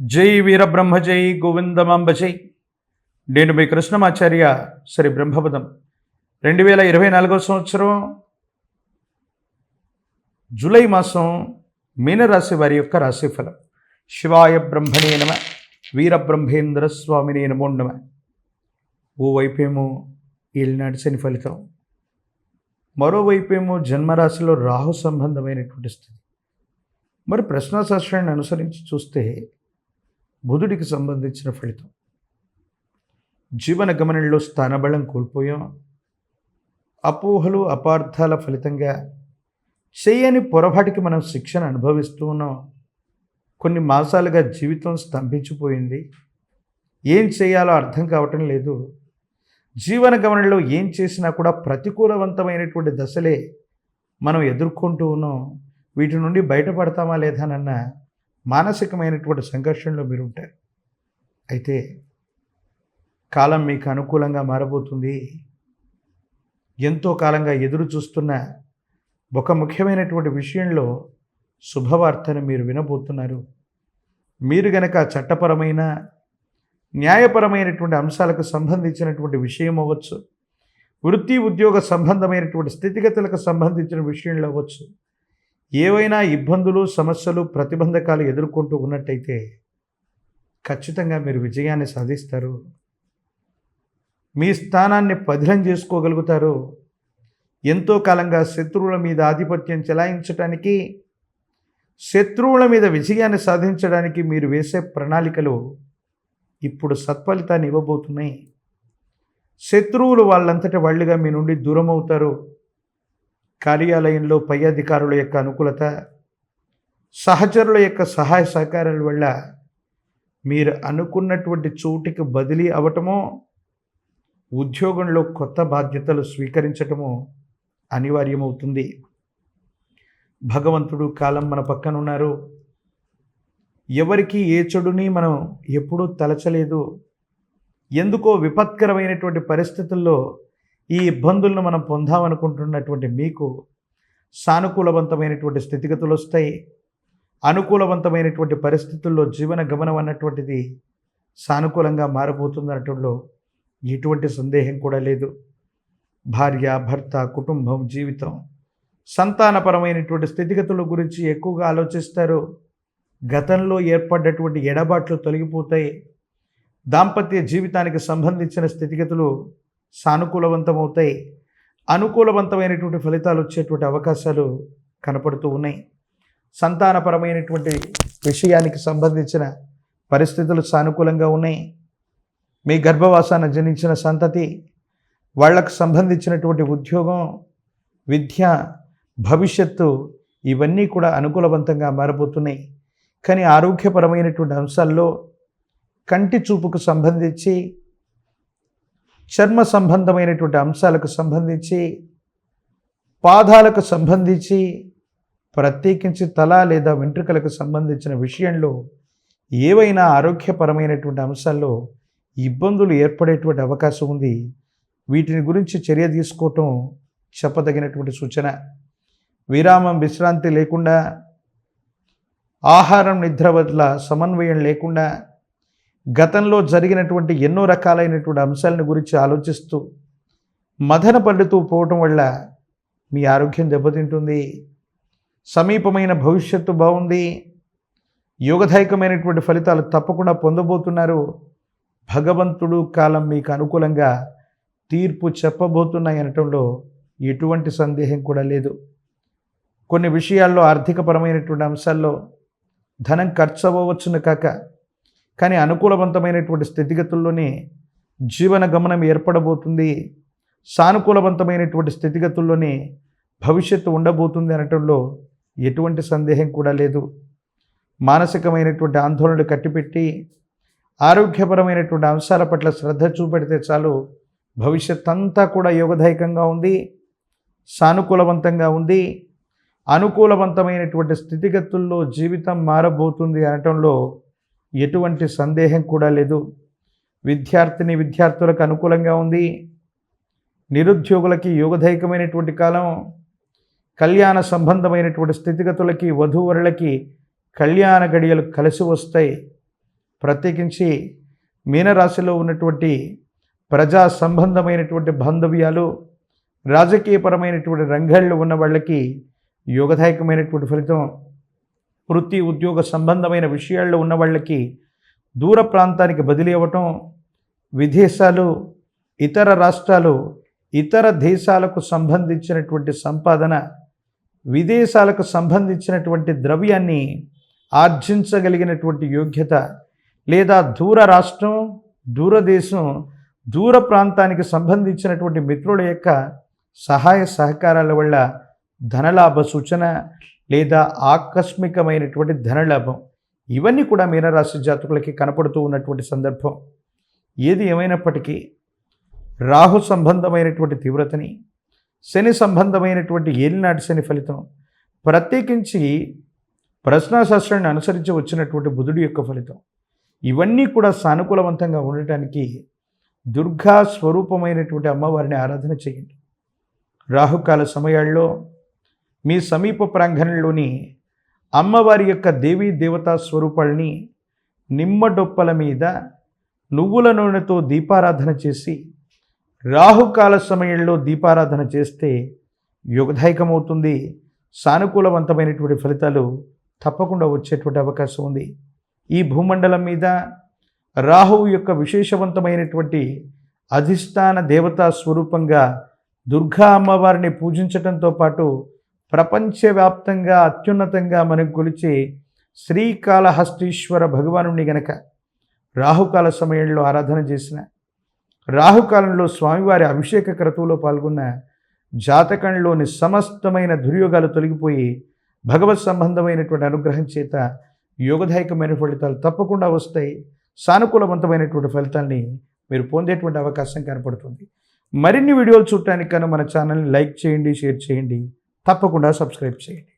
జై వీరబ్రహ్మ జై గోవిందమాంబ జై. నేను మీ కృష్ణమాచార్య శ్రీ బ్రహ్మపదం. 2024 సంవత్సరం జూలై మాసం మీనరాశి వారి యొక్క రాశిఫలం. శివాయ బ్రహ్మణే నమ, వీరబ్రహ్మేంద్ర స్వామినే నమో నమ. ఓవైపేమో ఈనాటి శని ఫలితం, మరోవైపేమో జన్మరాశిలో రాహు సంబంధమైనటువంటి స్థితి. మరి ప్రశ్నాశాస్త్రాన్ని అనుసరించి చూస్తే బుధుడికి సంబంధించిన ఫలితం. జీవన గమనంలో స్థానబలం కోల్పోయాం. అపోహలు అపార్థాల ఫలితంగా చేయని పొరపాటికి మనం శిక్షణ అనుభవిస్తూ ఉన్నాం. కొన్ని మాసాలుగా జీవితం స్తంభించిపోయింది. ఏం చేయాలో అర్థం కావటం లేదు. జీవన గమనంలో ఏం చేసినా కూడా ప్రతికూలవంతమైనటువంటి దశలే మనం ఎదుర్కొంటూ ఉన్నాం. వీటి నుండి బయటపడతామా లేదానన్న మానసికమైనటువంటి సంఘర్షణలో మీరు ఉంటారు. అయితే కాలం మీకు అనుకూలంగా మారబోతుంది. ఎంతో కాలంగా ఎదురు చూస్తున్న ఒక ముఖ్యమైనటువంటి విషయంలో శుభవార్తను మీరు వినబోతున్నారు. మీరు గనక చట్టపరమైన న్యాయపరమైనటువంటి అంశాలకు సంబంధించినటువంటి విషయం అవ్వచ్చు, వృత్తి ఉద్యోగ సంబంధమైనటువంటి స్థితిగతులకు సంబంధించిన విషయంలో అవ్వచ్చు, ఏవైనా ఇబ్బందులు సమస్యలు ప్రతిబంధకాలు ఎదుర్కొంటూ ఉన్నట్టయితే ఖచ్చితంగా మీరు విజయాన్ని సాధిస్తారు. మీ స్థానాన్ని పదిలం చేసుకోగలుగుతారు. ఎంతో కాలంగా శత్రువుల మీద ఆధిపత్యం చెలాయించడానికి, శత్రువుల మీద విజయాన్ని సాధించడానికి మీరు వేసే ప్రణాళికలు ఇప్పుడు సత్ఫలితాన్ని ఇవ్వబోతున్నాయి. శత్రువులు వాళ్ళంతటి వాళ్ళుగా మీ నుండి దూరం అవుతారు. కార్యాలయంలో పై అధికారుల యొక్క అనుకూలత, సహచరుల యొక్క సహాయ సహకారాల వల్ల మీరు అనుకున్నటువంటి చోటికి బదిలీ అవటమో, ఉద్యోగంలో కొత్త బాధ్యతలు స్వీకరించటమో అనివార్యమవుతుంది. భగవంతుడు కాలం మన పక్కన ఉన్నారు. ఎవరికి ఏ చెడుని మనం ఎప్పుడూ తలచలేదు. ఎందుకో విపత్కరమైనటువంటి పరిస్థితుల్లో ఈ ఇబ్బందులను మనం పొందామనుకుంటున్నటువంటి మీకు సానుకూలవంతమైనటువంటి స్థితిగతులు వస్తాయి. అనుకూలవంతమైనటువంటి పరిస్థితుల్లో జీవన గమనం అన్నటువంటిది సానుకూలంగా మారబోతుంది అనటంలో ఎటువంటి సందేహం కూడా లేదు. భార్య, భర్త, కుటుంబం, జీవితం, సంతానపరమైనటువంటి స్థితిగతుల గురించి ఎక్కువగా ఆలోచిస్తారు. గతంలో ఏర్పడ్డటువంటి ఎడబాట్లు తొలగిపోతాయి. దాంపత్య జీవితానికి సంబంధించిన స్థితిగతులు సానుకూలవంతమవుతాయి. అనుకూలవంతమైనటువంటి ఫలితాలు వచ్చేటువంటి అవకాశాలు కనపడుతూ ఉన్నాయి. సంతానపరమైనటువంటి విషయానికి సంబంధించిన పరిస్థితులు సానుకూలంగా ఉన్నాయి. మీ గర్భవాసాన జనించిన సంతతి, వాళ్లకు సంబంధించినటువంటి ఉద్యోగం, విద్య, భవిష్యత్తు ఇవన్నీ కూడా అనుకూలవంతంగా మారబోతున్నాయి. కానీ ఆరోగ్యపరమైనటువంటి అంశాల్లో కంటి చూపుకు సంబంధించి, చర్మ సంబంధమైనటువంటి అంశాలకు సంబంధించి, పాదాలకు సంబంధించి, ప్రత్యేకించి తల లేదా వెంట్రుకలకు సంబంధించిన విషయంలో ఏవైనా ఆరోగ్యపరమైనటువంటి అంశాల్లో ఇబ్బందులు ఏర్పడేటువంటి అవకాశం ఉంది. వీటిని గురించి చర్య తీసుకోవటం చెప్పదగినటువంటి సూచన. విరామం, విశ్రాంతి లేకుండా, ఆహారం నిద్ర వల్ల సమన్వయం లేకుండా, గతంలో జరిగినటువంటి ఎన్నో రకాలైనటువంటి అంశాలను గురించి ఆలోచిస్తూ మదన పడుతూ పోవటం వల్ల మీ ఆరోగ్యం దెబ్బతింటుంది. సమీపమైన భవిష్యత్తు బాగుంది. యోగదాయకమైనటువంటి ఫలితాలు తప్పకుండా పొందబోతున్నారు. భగవంతుడు కాలం మీకు అనుకూలంగా తీర్పు చెప్పబోతున్నాయి అనటంలో ఎటువంటి సందేహం కూడా లేదు. కొన్ని విషయాల్లో ఆర్థికపరమైనటువంటి అంశాల్లో ధనం ఖర్చు అవ్వవచ్చును కాక, కానీ అనుకూలవంతమైనటువంటి స్థితిగతుల్లోనే జీవన గమనం ఏర్పడబోతుంది. సానుకూలవంతమైనటువంటి స్థితిగతుల్లోనే భవిష్యత్తు ఉండబోతుంది అనటంలో ఎటువంటి సందేహం కూడా లేదు. మానసికమైనటువంటి ఆందోళనలు కట్టిపెట్టి ఆరోగ్యపరమైనటువంటి అంశాల పట్ల శ్రద్ధ చూపెడితే చాలు. భవిష్యత్ అంతా కూడా యోగదాయకంగా ఉంది, సానుకూలవంతంగా ఉంది. అనుకూలవంతమైనటువంటి స్థితిగతుల్లో జీవితం మారబోతుంది అనటంలో ఎటువంటి సందేహం కూడా లేదు. విద్యార్థులకు అనుకూలంగా ఉంది. నిరుద్యోగులకి యోగదాయకమైనటువంటి కాలం. కళ్యాణ సంబంధమైనటువంటి స్థితిగతులకి, వధూవరులకి కళ్యాణ గడియలు కలిసి వస్తాయి. ప్రత్యేకించి మీనరాశిలో ఉన్నటువంటి ప్రజా సంబంధమైనటువంటి బాంధవ్యాలు, రాజకీయపరమైనటువంటి రంగాల్లో ఉన్న వాళ్ళకి యోగదాయకమైనటువంటి ఫలితం. వృత్తి ఉద్యోగ సంబంధమైన విషయాల్లో ఉన్న వాళ్ళకి దూర ప్రాంతానికి బదిలీ అవ్వటం, విదేశాలు, ఇతర రాష్ట్రాలు, ఇతర దేశాలకు సంబంధించినటువంటి సంపాదన, విదేశాలకు సంబంధించినటువంటి ద్రవ్యాన్ని ఆర్జించగలిగినటువంటి యోగ్యత, లేదా దూర రాష్ట్రం, దూరదేశం, దూర ప్రాంతానికి సంబంధించినటువంటి మిత్రుల యొక్క సహాయ సహకారాల వల్ల ధనలాభ సూచన లేదా ఆకస్మికమైనటువంటి ధనలాభం, ఇవన్నీ కూడా మీనరాశి జాతకులకి కనపడుతూ ఉన్నటువంటి సందర్భం. ఏది ఏమైనప్పటికీ రాహు సంబంధమైనటువంటి తీవ్రతని, శని సంబంధమైనటువంటి ఏలినాటి శని ఫలితం, ప్రత్యేకించి ప్రశ్నాశాస్త్రాన్ని అనుసరించి వచ్చినటువంటి బుధుడి యొక్క ఫలితం, ఇవన్నీ కూడా సానుకూలవంతంగా ఉండటానికి దుర్గా స్వరూపమైనటువంటి అమ్మవారిని ఆరాధన చేయండి. రాహుకాల సమయాల్లో మీ సమీప ప్రాంగణంలోని అమ్మవారి యొక్క దేవీ దేవతా స్వరూపాలని నిమ్మడొప్పల మీద నువ్వుల నూనెతో దీపారాధన చేసి రాహుకాల సమయంలో దీపారాధన చేస్తే యోగదాయకమవుతుంది. సానుకూలవంతమైనటువంటి ఫలితాలు తప్పకుండా వచ్చేటువంటి అవకాశం ఉంది. ఈ భూమండలం మీద రాహువు యొక్క విశేషవంతమైనటువంటి అధిష్టాన దేవతా స్వరూపంగా దుర్గా అమ్మవారిని పూజించడంతో పాటు ప్రపంచవ్యాప్తంగా అత్యున్నతంగా మనకు కొలిచే శ్రీకాళహస్తీశ్వర భగవానుని గనక రాహుకాల సమయంలో ఆరాధన చేసిన, రాహుకాలంలో స్వామివారి అభిషేక క్రతువులో పాల్గొన్న జాతకంలోని సమస్తమైన దుర్యోగాలు తొలగిపోయి భగవత్ సంబంధమైనటువంటి అనుగ్రహం చేత యోగదాయకమైన ఫలితాలు తప్పకుండా వస్తాయి. సానుకూలవంతమైనటువంటి ఫలితాన్ని మీరు పొందేటువంటి అవకాశం కనపడుతుంది. మరిన్ని వీడియోలు చూడటానికి కన్నా మన ఛానల్ని లైక్ చేయండి, షేర్ చేయండి, తప్పకుండా సబ్స్క్రైబ్ చేయండి.